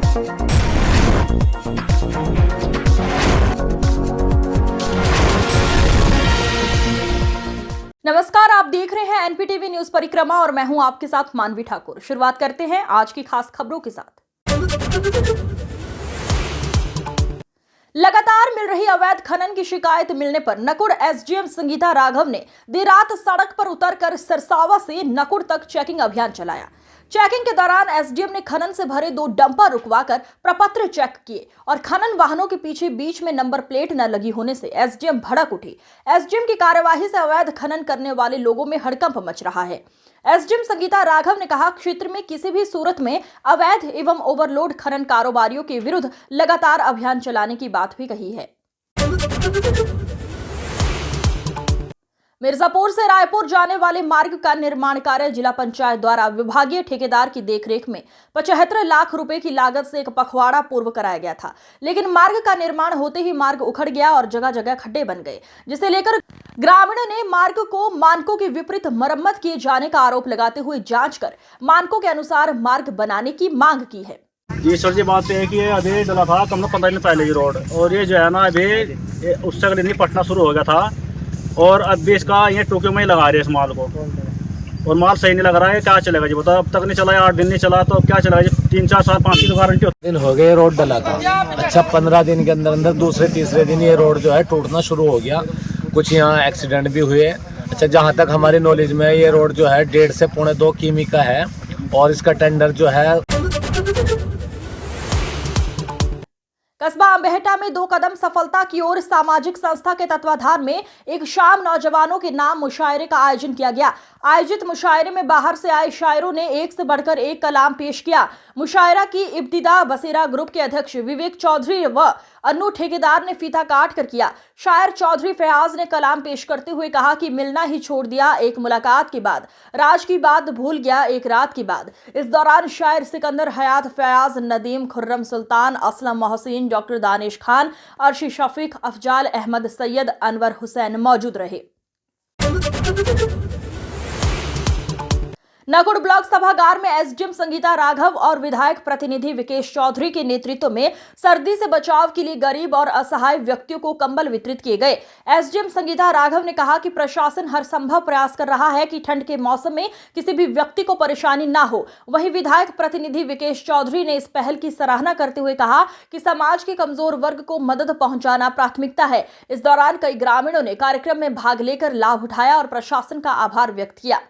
नमस्कार, आप देख रहे हैं एनपीटीवी न्यूज परिक्रमा और मैं हूं आपके साथ मानवी ठाकुर। शुरुआत करते हैं आज की खास खबरों के साथ। लगातार मिल रही अवैध खनन की शिकायत मिलने पर नकुड़ एसडीएम संगीता राघव ने देर रात सड़क पर उतरकर सरसावा से नकुड़ तक चेकिंग अभियान चलाया। चेकिंग के दौरान एसडीएम ने खनन से भरे 2 डंपर रुकवाकर प्रपत्र चेक किए और खनन वाहनों के पीछे बीच में नंबर प्लेट न लगी होने से एसडीएम भड़क उठी। एसडीएम की कार्यवाही से अवैध खनन करने वाले लोगों में हड़कंप मच रहा है। एसडीएम संगीता राघव ने कहा, क्षेत्र में किसी भी सूरत में अवैध एवं ओवरलोड खनन कारोबारियों के विरुद्ध लगातार अभियान चलाने की बात भी कही है। मिर्जापुर से रायपुर जाने वाले मार्ग का निर्माण कार्य जिला पंचायत द्वारा विभागीय ठेकेदार की देखरेख में 75 लाख रुपए की लागत से एक पखवाड़ा पूर्व कराया गया था, लेकिन मार्ग का निर्माण होते ही मार्ग उखड़ गया और जगह जगह खड्डे बन गए, जिसे लेकर ग्रामीणों ने मार्ग को मानकों के विपरीत मरम्मत किए जाने का आरोप लगाते हुए जांच कर मानकों के अनुसार मार्ग बनाने की मांग की है। जी सर, जी बात है कि अभी डला था कम से कम 15 दिन पहले ये रोड, और ये जो है ना अभी उससे अगले दिन पटना शुरू हो गया था और अब भी इसका ये टोक्यो में ही लगा रहे हैं इस माल को, और माल सही नहीं लग रहा है। क्या चलेगा जी बताओ? अब तक नहीं चला, 8 दिन नहीं चला तो अब क्या चलेगा जी? 3, 4, 7, 5 दिन गारंटी दिन हो गए रोड डला था। अच्छा 15 दिन के अंदर अंदर दूसरे तीसरे दिन ये रोड जो है टूटना शुरू हो गया। कुछ यहाँ एक्सीडेंट भी हुए। अच्छा, जहाँ तक हमारी नॉलेज में ये रोड जो है 1.5 से 2.25 किमी का है और इसका टेंडर जो है। कस्बा अम्बेहटा में 2 कदम सफलता की ओर सामाजिक संस्था के तत्वाधान में एक शाम नौजवानों के नाम मुशायरे का आयोजन किया गया। आयोजित मुशायरे में बाहर से आए शायरों ने एक से बढ़कर एक कलाम पेश किया। मुशायरा की इब्तिदा बसेरा ग्रुप के अध्यक्ष विवेक चौधरी व अन्नू ठेकेदार ने फीता काट कर किया। शायर चौधरी फयाज ने कलाम पेश करते हुए कहा कि मिलना ही छोड़ दिया एक मुलाकात के बाद, राज की बात भूल गया एक रात के बाद। इस दौरान शायर सिकंदर हयात फयाज, नदीम, खुर्रम सुल्तान, असलम मोहसिन, डॉक्टर दानिश खान, अर्शी शफीक, अफजाल अहमद, सैयद अनवर हुसैन मौजूद रहे। नकुड़ ब्लॉक सभागार में एसडीएम संगीता राघव और विधायक प्रतिनिधि विकेश चौधरी के नेतृत्व में सर्दी से बचाव के लिए गरीब और असहाय व्यक्तियों को कंबल वितरित किए गए। एसडीएम संगीता राघव ने कहा कि प्रशासन हर संभव प्रयास कर रहा है कि ठंड के मौसम में किसी भी व्यक्ति को परेशानी ना हो। वहीं विधायक प्रतिनिधि विकेश चौधरी ने इस पहल की सराहना करते हुए कहा कि समाज के कमजोर वर्ग को मदद पहुंचाना प्राथमिकता है। इस दौरान कई ग्रामीणों ने कार्यक्रम में भाग लेकर लाभ उठाया और प्रशासन का आभार व्यक्त किया।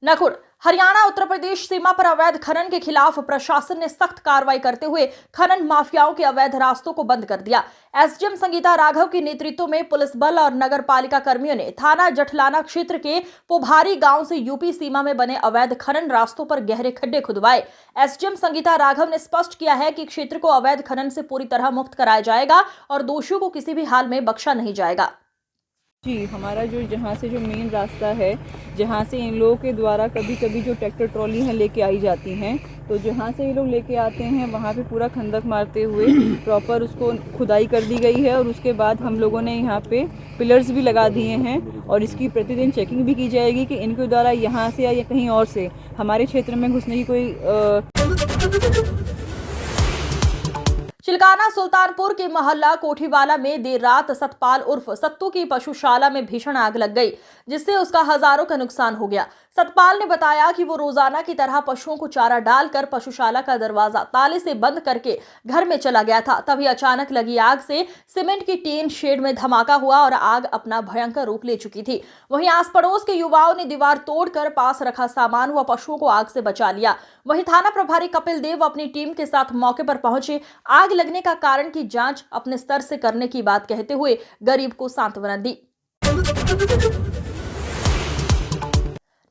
नकुड़ हरियाणा उत्तर प्रदेश सीमा पर अवैध खनन के खिलाफ प्रशासन ने सख्त कार्रवाई करते हुए खनन माफियाओं के अवैध रास्तों को बंद कर दिया। एसडीएम संगीता राघव के नेतृत्व में पुलिस बल और नगर पालिका कर्मियों ने थाना जठलाना क्षेत्र के पोभारी गांव से यूपी सीमा में बने अवैध खनन रास्तों पर गहरे खड्डे खुदवाए। एसडीएम संगीता राघव ने स्पष्ट किया है कि क्षेत्र को अवैध खनन से पूरी तरह मुक्त कराया जाएगा और दोषियों को किसी भी हाल में बख्शा नहीं जाएगा। जी, हमारा जो जहाँ से जो मेन रास्ता है, जहाँ से इन लोगों के द्वारा कभी कभी जो ट्रैक्टर ट्रॉली हैं लेके आई जाती हैं, तो जहाँ से ये लोग लेके आते हैं वहाँ पे पूरा खंदक मारते हुए प्रॉपर उसको खुदाई कर दी गई है और उसके बाद हम लोगों ने यहाँ पे पिलर्स भी लगा दिए हैं और इसकी प्रतिदिन चेकिंग भी की जाएगी कि इनके द्वारा यहाँ से या कहीं और से हमारे क्षेत्र में घुसने की कोई चिलकाना सुल्तानपुर के मोहल्ला कोठीवाला में देर रात सतपाल उर्फ सत्तू की पशुशाला में भीषण आग लग गई, जिससे उसका हजारों का नुकसान हो गया। सतपाल ने बताया कि वो रोजाना की तरह पशुओं को चारा डालकर पशुशाला का दरवाजा ताले से बंद करके घर में चला गया था। तभी अचानक लगी आग से सीमेंट की टीन शेड में धमाका हुआ और आग अपना भयंकर रूप ले चुकी थी। वहीं आस पड़ोस के युवाओं ने दीवार तोड़कर पास रखा सामान व पशुओं को आग से बचा लिया। वहीं थाना प्रभारी कपिल देव अपनी टीम के साथ मौके पर पहुंचे। आग लगने का कारण की जांच अपने स्तर से करने की बात कहते हुए गरीब को सांत्वना दी।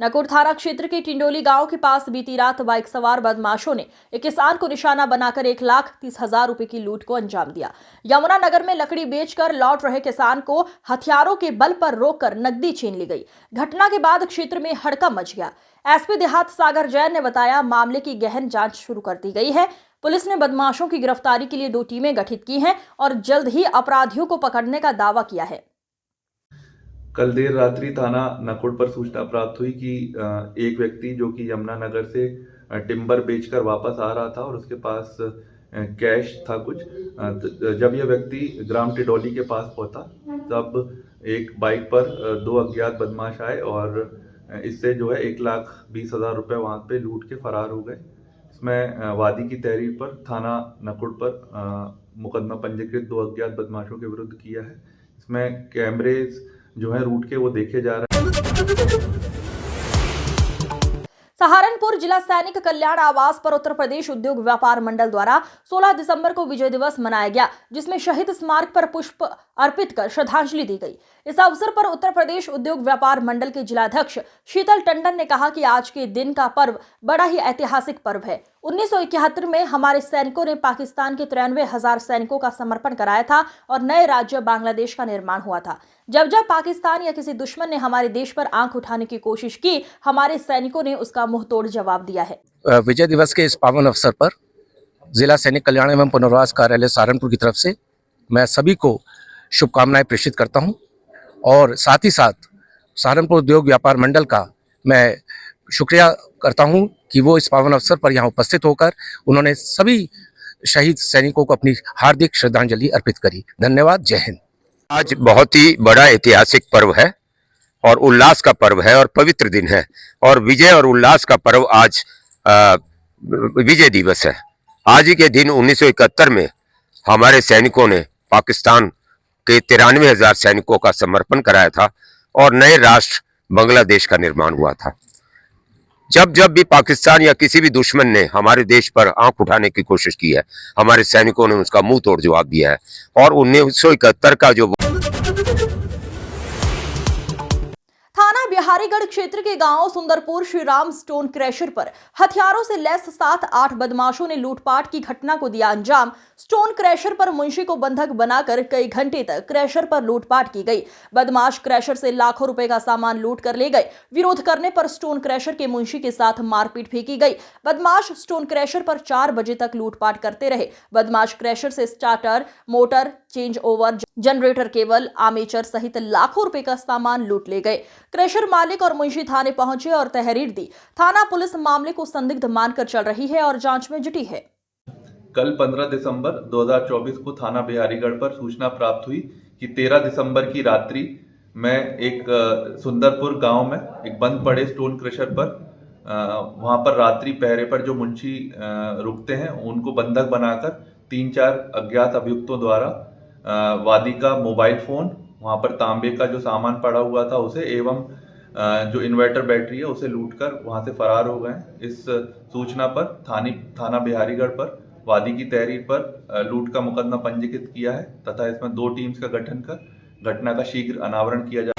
नकुड़ थाना क्षेत्र के टिंडोली गांव के पास बीती रात बाइक सवार बदमाशों ने एक किसान को निशाना बनाकर 1,30,000 रुपए की लूट को अंजाम दिया। यमुनानगर में लकड़ी बेचकर लौट रहे किसान को हथियारों के बल पर रोककर नकदी छीन ली गई। घटना के बाद क्षेत्र में हड़कंप मच गया। एसपी देहात सागर जैन ने बताया, मामले की गहन जांच शुरू कर दी गई है। पुलिस ने बदमाशों की गिरफ्तारी के लिए 2 टीमें गठित की हैं और जल्द ही अपराधियों को पकड़ने का दावा किया है। कल देर रात्रि थाना नकुड़ पर सूचना प्राप्त हुई कि एक व्यक्ति जो कि यमुनानगर से टिम्बर बेचकर वापस आ रहा था और उसके पास कैश था कुछ। तो जब यह व्यक्ति ग्राम टिडोली के पास पहुंचा तब एक बाइक पर दो अज्ञात बदमाश आए और इससे जो है 1,20,000 रुपये वहाँ पे लूट के फरार हो गए। इसमें वादी की तहरीर पर थाना नकुड़ पर मुकदमा पंजीकृत दो अज्ञात बदमाशों के विरुद्ध किया है। इसमें कैमरेज जो है रूट के वो देखे जा रहे हैं। सहारनपुर जिला सैनिक कल्याण आवास पर उत्तर प्रदेश उद्योग व्यापार मंडल द्वारा 16 दिसंबर को विजय दिवस मनाया गया, जिसमें शहीद स्मारक पर पुष्प अर्पित कर श्रद्धांजलि दी गई। इस अवसर पर उत्तर प्रदेश उद्योग व्यापार मंडल के जिलाध्यक्ष शीतल टंडन ने कहा कि आज के दिन का पर्व बड़ा ही ऐतिहासिक पर्व है। 1971 में हमारे सैनिकों ने पाकिस्तान के 93,000 सैनिकों का समर्पण कराया था और नए राज्य बांग्लादेश का निर्माण हुआ था। जब जब पाकिस्तान या किसी दुश्मन ने हमारे देश पर आंख उठाने की कोशिश की, हमारे सैनिकों ने उसका मुंहतोड़ जवाब दिया है। विजय दिवस के इस पावन अवसर पर जिला सैनिक कल्याण एवं पुनर्वास कार्यालय सहारनपुर की तरफ से मैं सभी को शुभकामनाएं प्रेषित करता हूं और साथ ही साथ सहारनपुर उद्योग व्यापार मंडल का मैं शुक्रिया करता हूं कि वो इस पावन अवसर पर यहाँ उपस्थित होकर उन्होंने सभी शहीद सैनिकों को अपनी हार्दिक श्रद्धांजलि अर्पित करी। धन्यवाद। जय हिंद। आज बहुत ही बड़ा ऐतिहासिक पर्व है और उल्लास का पर्व है और पवित्र दिन है और विजय और उल्लास का पर्व आज विजय दिवस है। आज ही के दिन 1971 में हमारे सैनिकों ने पाकिस्तान के 93,000 सैनिकों का समर्पण कराया था और नए राष्ट्र बांग्लादेश का निर्माण हुआ था। जब जब भी पाकिस्तान या किसी भी दुश्मन ने हमारे देश पर आंख उठाने की कोशिश की है, हमारे सैनिकों ने उसका मुंह तोड़ जवाब दिया है और 1971 का जो थाना बिहारीगढ़ क्षेत्र के गांव सुंदरपुर श्रीराम स्टोन क्रैशर पर हथियारों से लैस 7-8 बदमाशों ने लूटपाट की घटना को दिया अंजाम। स्टोन क्रैशर पर मुंशी को बंधक बनाकर कई घंटे तक क्रैशर पर लूटपाट की गई। बदमाश क्रैशर से लाखों रुपए का सामान लूट कर ले गए। विरोध करने पर स्टोन क्रैशर के मुंशी के साथ मारपीट भी की गई। बदमाश स्टोन क्रैशर पर 4 बजे तक लूटपाट करते रहे। बदमाश क्रैशर से starter, motor, change over, generator cable, armature सहित लाखों रुपए का सामान लूट ले गए। क्रैशर मालिक और मुंशी थाने पहुंचे और तहरीर दी। थाना पुलिस मामले को संदिग्ध मानकर चल रही है और जांच में जुटी है। कल 15 दिसंबर 2024 को थाना बिहारीगढ़ पर सूचना प्राप्त हुई कि 13 दिसंबर की रात्रि में एक सुंदरपुर गांव में एक बंद पड़े स्टोन क्रशर पर वहां पर रात्रि पहरे पर जो मुंशी रुकते हैं उनको बंधक बनाकर 3-4 अज्ञात अभियुक्तों द्वारा वादी का मोबाइल फोन, वहां पर तांबे का जो सामान पड़ा हुआ था उसे एवं जो इन्वर्टर बैटरी है उसे लूटकर वहां से फरार हो गए। इस सूचना पर थाना बिहारीगढ़ पर वादी की तहरीर पर लूट का मुकदमा पंजीकृत किया है तथा इसमें 2 टीम्स का गठन कर घटना का शीघ्र अनावरण किया जा।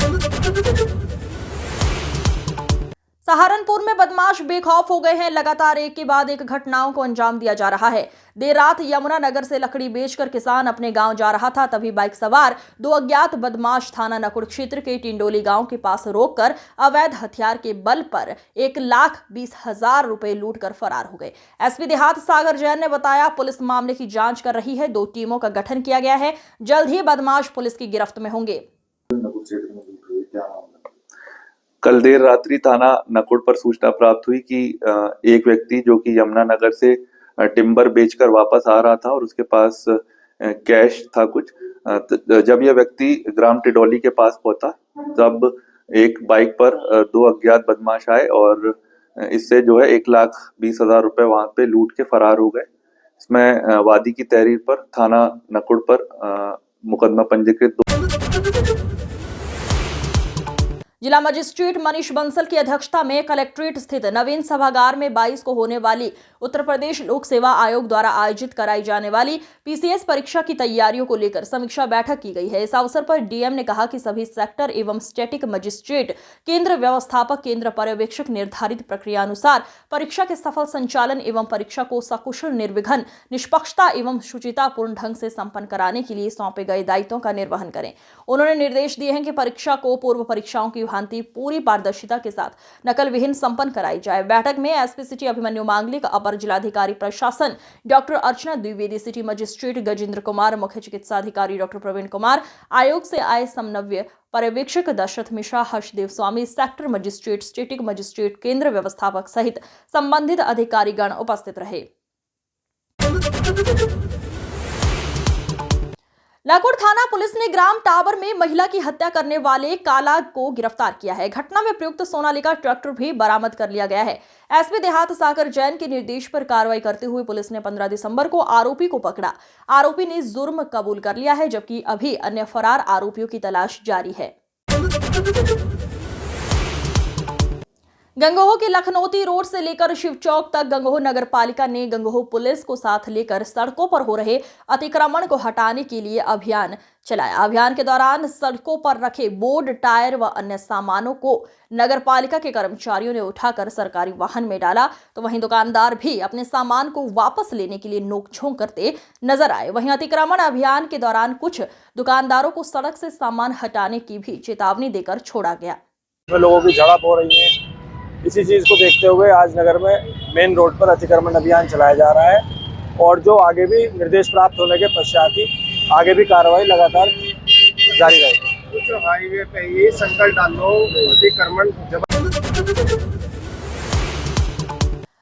सहारनपुर में बदमाश बेखौफ हो गए हैं। लगातार एक के बाद एक घटनाओं को अंजाम दिया जा रहा है। देर रात यमुनानगर से लकड़ी बेचकर किसान अपने गांव जा रहा था, तभी बाइक सवार 2 अज्ञात बदमाश थाना नकुड़ क्षेत्र के टिंडोली गांव के पास रोककर अवैध हथियार के बल पर 1,20,000 रुपए लूट कर फरार हो गए। एसपी देहात सागर जैन ने बताया, पुलिस मामले की जांच कर रही है। 2 टीमों का गठन किया गया है। जल्द ही बदमाश पुलिस की गिरफ्त में होंगे। कल देर रात्रि थाना नकुड़ पर सूचना प्राप्त हुई कि एक व्यक्ति जो कि यमुनानगर से टिम्बर बेचकर वापस आ रहा था और उसके पास कैश था कुछ। जब यह व्यक्ति ग्राम टिडोली के पास पहुंचा तब एक बाइक पर 2 अज्ञात बदमाश आए और इससे जो है 1,20,000 रुपये वहां पे लूट के फरार हो गए। इसमें वादी की तहरीर पर थाना नकुड़ पर मुकदमा पंजीकृत जिला मजिस्ट्रेट मनीष बंसल की अध्यक्षता में कलेक्ट्रेट स्थित नवीन सभागार में 22 को होने वाली उत्तर प्रदेश लोक सेवा आयोग द्वारा आयोजित कराई जाने वाली पीसीएस परीक्षा की तैयारियों को लेकर समीक्षा बैठक की गई है। इस अवसर पर डीएम ने कहा कि सभी सेक्टर एवं स्टैटिक मजिस्ट्रेट, केंद्र व्यवस्थापक, केंद्र पर्यवेक्षक निर्धारित प्रक्रिया अनुसार परीक्षा के सफल संचालन एवं परीक्षा को सकुशल, निर्विघ्न, निष्पक्षता एवं शुचितापूर्ण ढंग से संपन्न कराने के लिए सौंपे गए दायित्वों का निर्वहन करें। उन्होंने निर्देश दिए हैं कि परीक्षा को पूर्व परीक्षाओं की भांति पूरी पारदर्शिता के साथ नकल विहीन संपन्न कराई जाए। बैठक में एसपी सिटी अभिमन्यु मांगलिक, अपर जिलाधिकारी प्रशासन डॉक्टर अर्चना द्विवेदी, सिटी मजिस्ट्रेट गजेंद्र कुमार, मुख्य चिकित्सा अधिकारी डॉक्टर प्रवीण कुमार, आयोग से आए समन्वय पर्यवेक्षक दशरथ मिश्रा, हर्षदेव स्वामी, सेक्टर मजिस्ट्रेट, स्टेटिक मजिस्ट्रेट, केंद्र व्यवस्थापक सहित संबंधित अधिकारीगण उपस्थित रहे। नागौर थाना पुलिस ने ग्राम टावर में महिला की हत्या करने वाले काला को गिरफ्तार किया है। घटना में प्रयुक्त सोनालिका ट्रैक्टर भी बरामद कर लिया गया है। एसपी देहात सागर जैन के निर्देश पर कार्रवाई करते हुए पुलिस ने 15 दिसंबर को आरोपी को पकड़ा। आरोपी ने जुर्म कबूल कर लिया है, जबकि अभी अन्य फरार आरोपियों की तलाश जारी है। गंगोह के लखनौती रोड से लेकर शिव चौक तक गंगोह नगर पालिका ने गंगोह पुलिस को साथ लेकर सड़कों पर हो रहे अतिक्रमण को हटाने के लिए अभियान चलाया। अभियान के दौरान सड़कों पर रखे बोर्ड, टायर व अन्य सामानों को नगर पालिका के कर्मचारियों ने उठाकर सरकारी वाहन में डाला, तो वहीं दुकानदार भी अपने सामान को वापस लेने के लिए नोकझोंक करते नजर आए। वहीं अतिक्रमण अभियान के दौरान कुछ दुकानदारों को सड़क से सामान हटाने की भी चेतावनी देकर छोड़ा गया। लोगों की झड़प हो रही है, इसी चीज़ को देखते हुए आज नगर में मेन रोड पर अतिक्रमण अभियान चलाया जा रहा है और जो आगे भी निर्देश प्राप्त होने के पश्चात ही आगे भी कार्रवाई लगातार जारी रहेगी। कुछ हाईवे पे ये संकल्प डालो अतिक्रमण।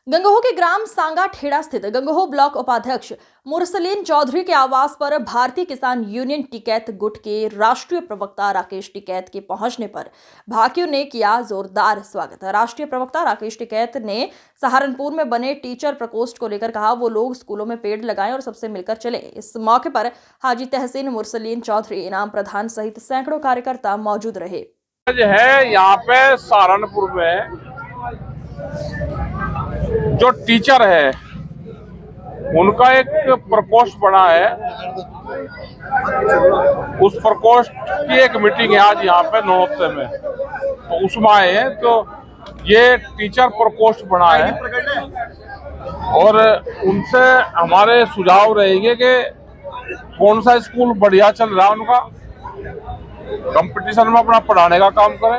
गंगोह के ग्राम सांगा ठेड़ा स्थित गंगोह ब्लॉक उपाध्यक्ष मुरसलीन चौधरी के आवास पर भारतीय किसान यूनियन टिकैत गुट के राष्ट्रीय प्रवक्ता राकेश टिकैत के पहुंचने पर भाकियों ने किया जोरदार स्वागत। राष्ट्रीय प्रवक्ता राकेश टिकैत ने सहारनपुर में बने टीचर प्रकोष्ठ को लेकर कहा, वो लोग स्कूलों में पेड़ लगाएं और सबसे मिलकर चले। इस मौके पर हाजी तहसीन मुरसलीन चौधरी, इनाम प्रधान सहित सैकड़ों कार्यकर्ता मौजूद रहे। यहाँ पे सहारनपुर में जो टीचर है उनका एक प्रकोष्ठ बना है, उस प्रकोष्ठ की एक मीटिंग है आज यहाँ पे नौहत्ते में, तो उसमें आए हैं। तो ये टीचर प्रकोष्ठ बना है और उनसे हमारे सुझाव रहेंगे कि कौन सा स्कूल बढ़िया चल रहा है, उनका कंपटीशन में अपना पढ़ाने का काम करें।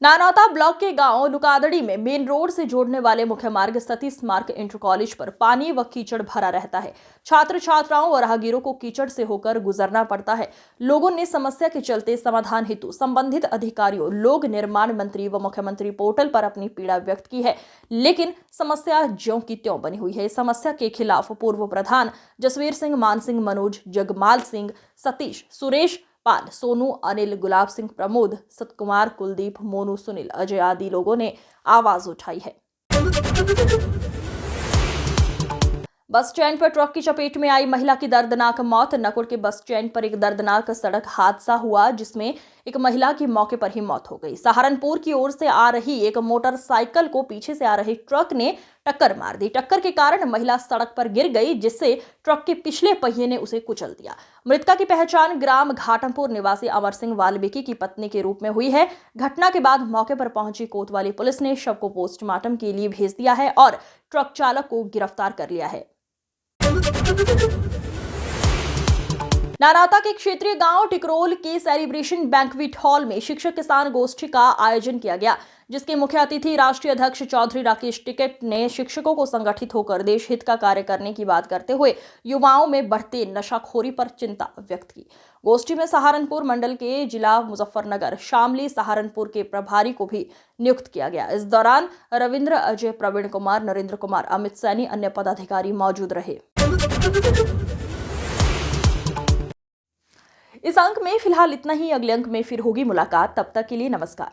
नानौता ब्लॉक के गांव लुकादड़ी में मेन रोड से जोड़ने वाले मुख्य मार्ग सती स्मारक इंटर कॉलेज पर पानी व कीचड़ भरा रहता है। छात्र छात्राओं व राहगीरों को कीचड़ से होकर गुजरना पड़ता है। लोगों ने समस्या के चलते समाधान हेतु संबंधित अधिकारियों, लोक निर्माण मंत्री व मुख्यमंत्री पोर्टल पर अपनी पीड़ा व्यक्त की है, लेकिन समस्या ज्यों की त्यों बनी हुई है। इस समस्या के खिलाफ पूर्व प्रधान जसवीर सिंह, मान सिंह, मनोज, जगमाल सिंह, सतीश, सुरेश पाल, सोनू, अनिल, गुलाब सिंह, प्रमोद, सतकुमार, कुलदीप, मोनू, सुनील, अजय आदि लोगों ने आवाज उठाई है। बस स्टैंड पर ट्रक की चपेट में आई महिला की दर्दनाक मौत। नकुड़ के बस स्टैंड पर एक दर्दनाक सड़क हादसा हुआ जिसमें एक महिला की मौके पर ही मौत हो गई। सहारनपुर की ओर से आ रही एक मोटरसाइकिल को पीछे से आ रहे ट्रक ने टक्कर मार दी। टक्कर के कारण महिला सड़क पर गिर गई, जिससे ट्रक के पिछले पहिए ने उसे कुचल दिया। मृतका की पहचान ग्राम घाटमपुर निवासी अमर सिंह वाल्मीकि की पत्नी के रूप में हुई है। घटना के बाद मौके पर पहुंची कोतवाली पुलिस ने शव को पोस्टमार्टम के लिए भेज दिया है और ट्रक चालक को गिरफ्तार कर लिया है। नानौता के क्षेत्रीय गांव टिकरोल के सेलिब्रेशन बैंक्वेट हॉल में शिक्षक किसान गोष्ठी का आयोजन किया गया, जिसके मुख्य अतिथि राष्ट्रीय अध्यक्ष चौधरी राकेश टिकैत ने शिक्षकों को संगठित होकर देश हित का कार्य करने की बात करते हुए युवाओं में बढ़ते नशाखोरी पर चिंता व्यक्त की। गोष्ठी में सहारनपुर मंडल के जिला मुजफ्फरनगर, शामली, सहारनपुर के प्रभारी को भी नियुक्त किया गया। इस दौरान रविंद्र, अजय, प्रवीण कुमार, नरेंद्र कुमार, अमित सैनी, अन्य पदाधिकारी मौजूद रहे। इस अंक में फिलहाल इतना ही। अगले अंक में फिर होगी मुलाकात। तब तक के लिए नमस्कार।